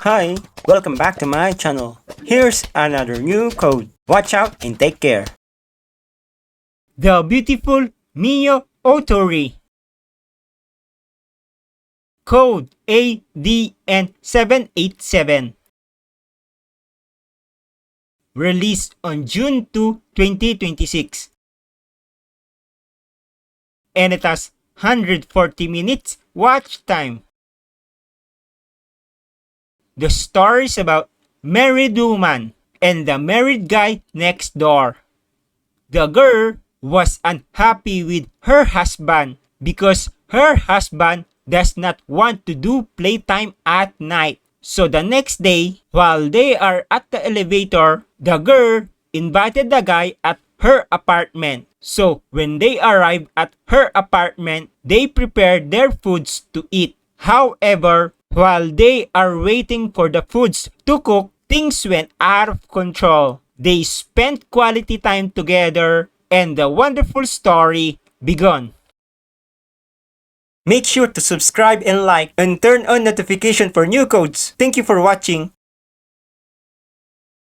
Hi, welcome back to my channel. Here's another new code. Watch out and take care. The beautiful Mio Otori. Code ADN787. Released on June 2, 2026. And it has 140 minutes watch time. The story is about married woman and the married guy next door. The girl was unhappy with her husband because her husband does not want to do playtime at night. So the next day, while they are at the elevator, the girl invited the guy at her apartment. So when they arrived at her apartment, they prepared their foods to eat. However, while they are waiting for the foods to cook, things went out of control. They spent quality time together and the wonderful story began. Make sure to subscribe and like and turn on notification for new codes. Thank you for watching.